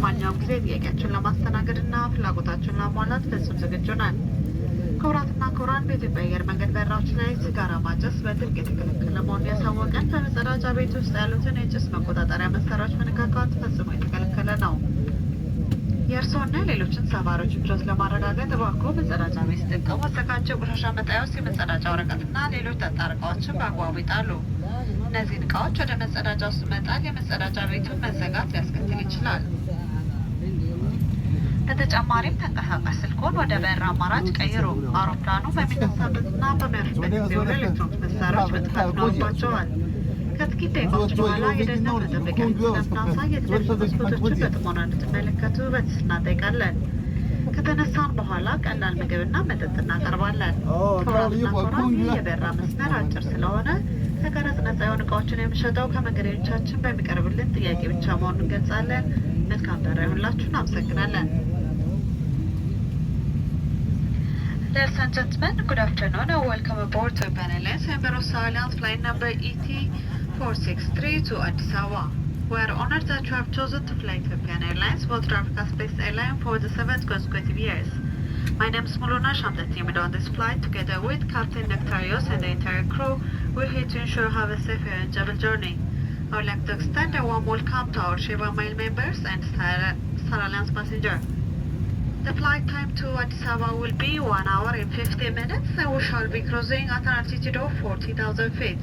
በማንኛውም ጊዜ ጥያቄያችሁን ለማስተናገድና ፍላጎታችሁን ለማሟላት ፍጹም ዝግጁ ነን። ክቡራትና ክቡራን በኢትዮጵያ አየር መንገድ በረራዎች ላይ ሲጋራ ማጨስ በጥብቅ የተከለከለ መሆኑን ያሳወቀን በመጸዳጃ ቤት ውስጥ ያሉትን የጭስ መቆጣጠሪያ መሳሪያዎች መነካካት ፈጽሞ የተከለከለ ነው። የእርስዎና ሌሎችን ተሳፋሪዎች ምቾት ለማረጋገጥ እባክዎ መጸዳጃ ቤት ሲጠቀሙ አዘጋጀው ቆሻሻ መጣያ ውስጥ የመጸዳጃ ወረቀትና ሌሎች ጠጣር እቃዎችን በአግባቡ ይጣሉ። እነዚህን እቃዎች ወደ መጸዳጃ ውስጥ መጣል የመጸዳጃ ቤቱን መዘጋት ሊያስከትል ይችላል። በተጨማሪም ተንቀሳቃሽ ስልክዎን ወደ በር አማራጭ ቀይሩ። አውሮፕላኑ በሚነሳበትና በሚያርፍበት ጊዜ ወደ ኤሌክትሮኒክስ መሳሪያዎች መጥፋት ይኖርባቸዋል። ከጥቂት ደቂቃዎች በኋላ የደህንነት መጠበቂያ ስለምናሳይ የቴሌቪዥን መስኮቶችን በጥሞና እንድትመለከቱ በትህትና እንጠይቃለን። ከተነሳን በኋላ ቀላል ምግብና መጠጥ እናቀርባለን። ክቡራትና ክቡራን፣ ይህ የበረራ መስመር አጭር ስለሆነ ከቀረጥ ነጻ የሆኑ እቃዎችን የምንሸጠው ከመንገደኞቻችን በሚቀርብልን ጥያቄ ብቻ መሆኑን እንገልጻለን። መልካም በረራ ይሁንላችሁ። እናመሰግናለን። Ladies and gentlemen, good afternoon and welcome aboard to Ethiopian Airlines Emirates Airlines flight number ET463 to Addis Ababa. We are honored that you have chosen to fly Ethiopian Airlines, World Africa-based airline, for the 7th consecutive years. My name is Mulunash. I'm the team leader on this flight. Together with Captain Nectarios and the entire crew, we're here to ensure you have a safe and enjoyable journey. I would like to extend a warm welcome to our Sheba Mile members and Star Alliance passengers. The flight time to Addis Ababa will be 1 hour and 50 minutes, and we shall be cruising at an altitude of 40,000 feet.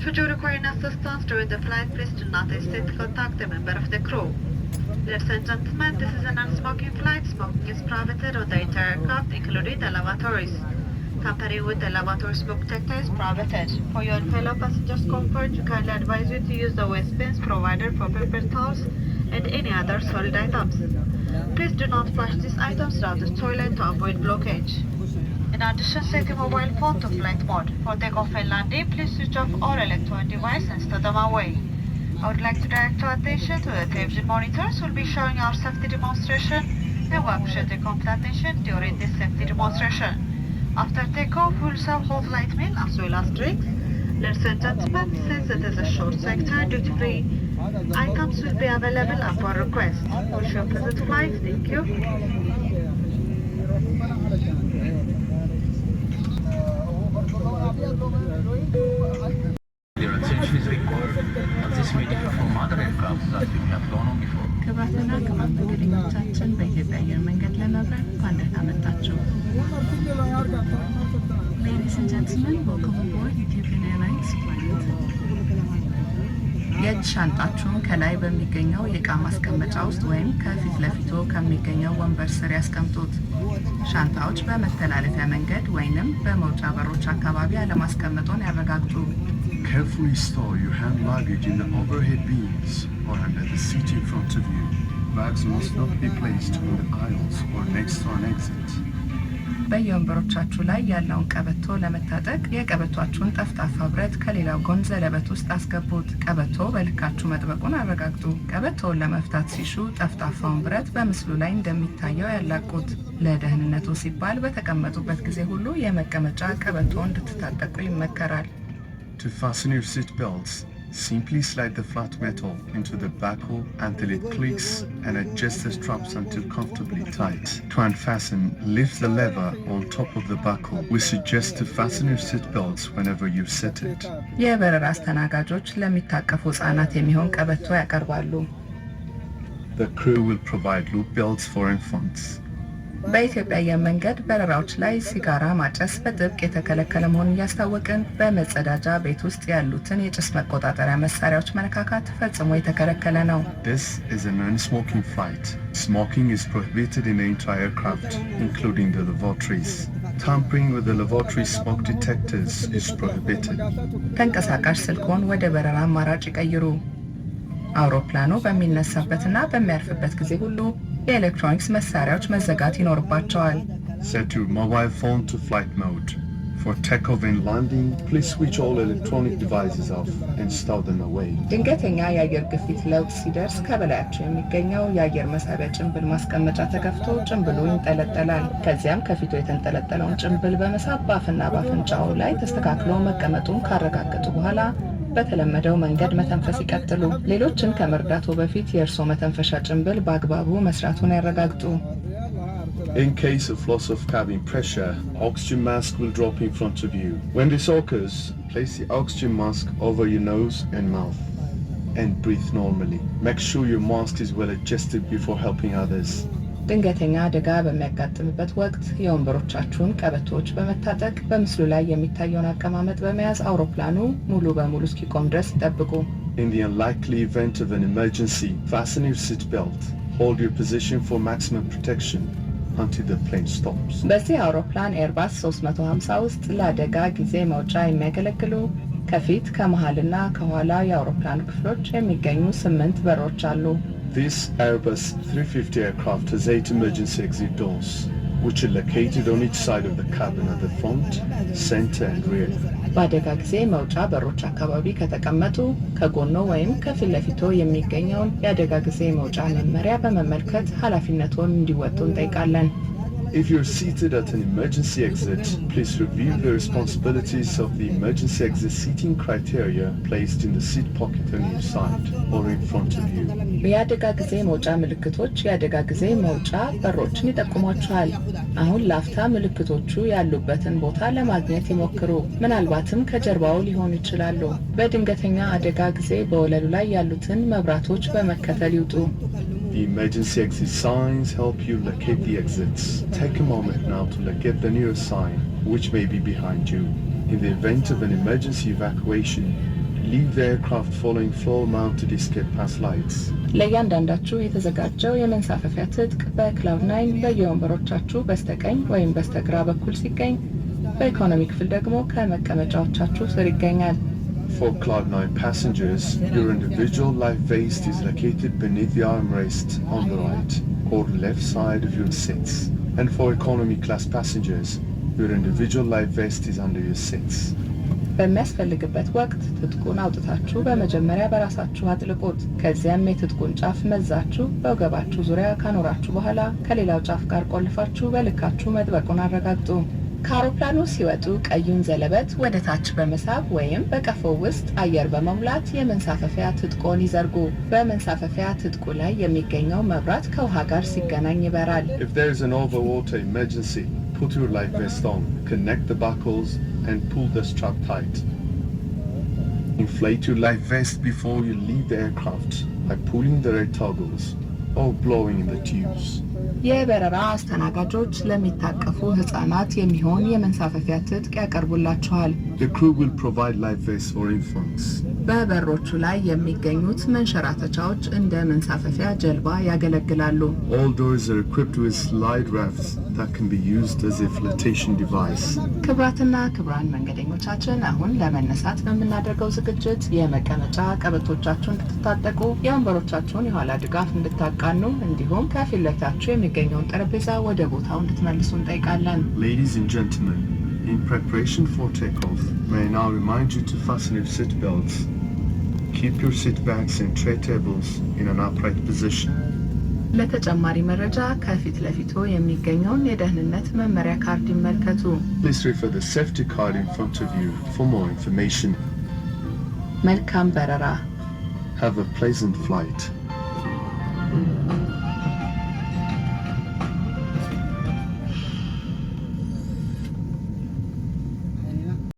Should you require any assistance during the flight, please do not hesitate to contact a member of the crew. Ladies and gentlemen, this is a non-smoking flight. Smoking is prohibited on the entire aircraft, including the lavatories. Tampering with the lavatory smoke detector is prohibited. For your fellow passengers' comfort, we kindly advise you to use the waste bins provided for paper towels and any other solid items. Please do not flush these items down the toilet to avoid blockage. In addition, set your mobile phone to flight mode. For takeoff and landing, please switch off all electronic devices and stow them away. I would like to direct your attention to the television monitors. We'll be showing our safety demonstration and we appreciate your complete attention during this safety demonstration. After takeoff, we'll serve hot light meal as well as drinks. Ladies and gentlemen, since it is a short sector, duty-free items will be available upon request. Wish you a pleasant flight. Thank you. Your attention is required as this may differ from other aircraft that you have flown on before. ክቡራትና ክቡራን መንገደኞቻችን በኢትዮጵያ አየር መንገድ ለመብረር እንኳን ደህና መጣችሁ። Ladies and gentlemen, welcome aboard Ethiopian Airlines flight. የእጅ ሻንጣችሁን ከላይ በሚገኘው የእቃ ማስቀመጫ ውስጥ ወይም ከፊት ለፊቱ ከሚገኘው ወንበር ስር ያስቀምጡት። ሻንጣዎች በመተላለፊያ መንገድ ወይንም በመውጫ በሮች አካባቢ አለማስቀመጡን ያረጋግጡ። Carefully store your hand luggage in the overhead bins or under the seat in front of you. Bags must not be placed on the aisles or next to an exit. በየወንበሮቻችሁ ላይ ያለውን ቀበቶ ለመታጠቅ የቀበቷችሁን ጠፍጣፋ ብረት ከሌላው ጎን ዘለበት ውስጥ አስገቡት። ቀበቶ በልካችሁ መጥበቁን አረጋግጡ። ቀበቶውን ለመፍታት ሲሹ ጠፍጣፋውን ብረት በምስሉ ላይ እንደሚታየው ያላቁት። ለደህንነቱ ሲባል በተቀመጡበት ጊዜ ሁሉ የመቀመጫ ቀበቶ እንድትታጠቁ ይመከራል። To fasten your seat belts, simply slide the flat metal into the buckle until it clicks and adjust the straps until comfortably tight. To unfasten, lift the lever on top of the buckle. We suggest to fasten your seat belts whenever you set it. የበረራ አስተናጋጆች ለሚታቀፉ ህጻናት የሚሆን ቀበቶ ያቀርባሉ። The crew will provide loop belts for infants. በኢትዮጵያ አየር መንገድ በረራዎች ላይ ሲጋራ ማጨስ በጥብቅ የተከለከለ መሆኑን እያስታወቅን በመጸዳጃ ቤት ውስጥ ያሉትን የጭስ መቆጣጠሪያ መሳሪያዎች መነካካት ፈጽሞ የተከለከለ ነው። This is a non-smoking flight. Smoking is prohibited in the entire aircraft, including the lavatories. Tampering with the lavatory smoke detectors is prohibited. ተንቀሳቃሽ ስልክዎን ወደ በረራ አማራጭ ይቀይሩ። አውሮፕላኑ በሚነሳበትና በሚያርፍበት ጊዜ ሁሉ የኤሌክትሮኒክስ መሳሪያዎች መዘጋት ይኖርባቸዋል። Set your mobile phone to flight mode. For takeoff and landing, please switch all electronic devices off and stow them away. ድንገተኛ የአየር ግፊት ለውጥ ሲደርስ ከበላያቸው የሚገኘው የአየር መሳቢያ ጭንብል ማስቀመጫ ተከፍቶ ጭንብሉ ይንጠለጠላል። ከዚያም ከፊቱ የተንጠለጠለውን ጭንብል በመሳብ በአፍና በአፍንጫው ላይ ተስተካክሎ መቀመጡን ካረጋገጡ በኋላ በተለመደው መንገድ መተንፈስ ይቀጥሉ። ሌሎችን ከመርዳቱ በፊት የእርሶ መተንፈሻ ጭንብል በአግባቡ መስራቱን ያረጋግጡ። In case of loss of cabin pressure, oxygen mask will drop in front of you. When this occurs, place the oxygen mask over your nose and mouth and breathe normally. Make sure your mask is well adjusted before helping others. ድንገተኛ አደጋ በሚያጋጥምበት ወቅት የወንበሮቻችሁን ቀበቶዎች በመታጠቅ በምስሉ ላይ የሚታየውን አቀማመጥ በመያዝ አውሮፕላኑ ሙሉ በሙሉ እስኪቆም ድረስ ይጠብቁ። In the unlikely event of an emergency, fasten your seat belt. Hold your position for maximum protection until the plane stops. በዚህ አውሮፕላን ኤርባስ 350 ውስጥ ለአደጋ ጊዜ መውጫ የሚያገለግሉ ከፊት ከመሃልና ከኋላ የአውሮፕላኑ ክፍሎች የሚገኙ 8 በሮች አሉ። This Airbus 350 aircraft has 8 emergency exit doors, which are located on each side of the cabin at the front, center and rear. በአደጋ ጊዜ መውጫ በሮች አካባቢ ከተቀመጡ ከጎኖ ወይም ከፊት ለፊቶ የሚገኘውን የአደጋ ጊዜ መውጫ መመሪያ በመመልከት ኃላፊነቱን እንዲወጡ እንጠይቃለን። If you're seated at an emergency exit, please review the responsibilities of the emergency exit seating criteria placed in the seat pocket on your side or in front of you. የአደጋ ጊዜ መውጫ ምልክቶች የአደጋ ጊዜ መውጫ በሮችን ይጠቁሟቸዋል። አሁን ላፍታ ምልክቶቹ ያሉበትን ቦታ ለማግኘት ይሞክሩ። ምናልባትም ከጀርባው ሊሆኑ ይችላሉ። በድንገተኛ አደጋ ጊዜ በወለሉ ላይ ያሉትን መብራቶች በመከተል ይውጡ። The emergency exit signs help you locate the exits. Take a moment now to locate the nearest sign, which may be behind you. In the event of an emergency evacuation, leave the aircraft following floor-mounted escape pass lights. ለእያንዳንዳችሁ የተዘጋጀው የመንሳፈፊያ ትጥቅ በክላውድ 9 በየወንበሮቻችሁ በስተቀኝ ወይም በስተግራ በኩል ሲገኝ፣ በኢኮኖሚ ክፍል ደግሞ ከመቀመጫዎቻችሁ ስር ይገኛል። For Cloud 9 passengers, your individual life vest is located beneath the armrest on the right or left side of your seats. And for economy class passengers, your individual life vest is under your seats. በሚያስፈልግበት ወቅት ትጥቁን አውጥታችሁ በመጀመሪያ በራሳችሁ አጥልቁት። ከዚያም የትጥቁን ጫፍ መዛችሁ በወገባችሁ ዙሪያ ካኖራችሁ በኋላ ከሌላው ጫፍ ጋር ቆልፋችሁ በልካችሁ መጥበቁን አረጋግጡ። ከአውሮፕላኑ ሲወጡ ቀዩን ዘለበት ወደ ታች በመሳብ ወይም በቀፎው ውስጥ አየር በመሙላት የመንሳፈፊያ ትጥቆን ይዘርጉ። በመንሳፈፊያ ትጥቁ ላይ የሚገኘው መብራት ከውሃ ጋር ሲገናኝ ይበራል። If there is an overwater emergency, put your life vest on, connect the buckles and pull the strap tight. Inflate your life vest before you leave the aircraft by pulling the red toggles or blowing in the tubes. የበረራ አስተናጋጆች ለሚታቀፉ ህፃናት የሚሆን የመንሳፈፊያ ትጥቅ ያቀርቡላቸዋል። The crew will provide life vests for infants. በበሮቹ ላይ የሚገኙት መንሸራተቻዎች እንደ መንሳፈፊያ ጀልባ ያገለግላሉ። All doors are equipped with slide rafts that can be used as a flotation device. ክቡራትና ክቡራን መንገደኞቻችን አሁን ለመነሳት በምናደርገው ዝግጅት የመቀመጫ ቀበቶቻችሁን እንድትታጠቁ፣ የወንበሮቻችሁን የኋላ ድጋፍ እንድታቃኑ እንዲሁም ከፊት ለፊታችሁ የሚገኘውን ጠረጴዛ ወደ ቦታው እንድትመልሱ እንጠይቃለን። Ladies and gentlemen, in preparation for takeoff, may I now remind you to fasten your seat belts. Keep your seat bags and tray tables in an upright position. ለተጨማሪ መረጃ ከፊት ለፊቶ የሚገኘውን የደህንነት መመሪያ ካርድ ይመልከቱ። Please refer the safety card in front of you for more information. መልካም በረራ። Have a pleasant flight.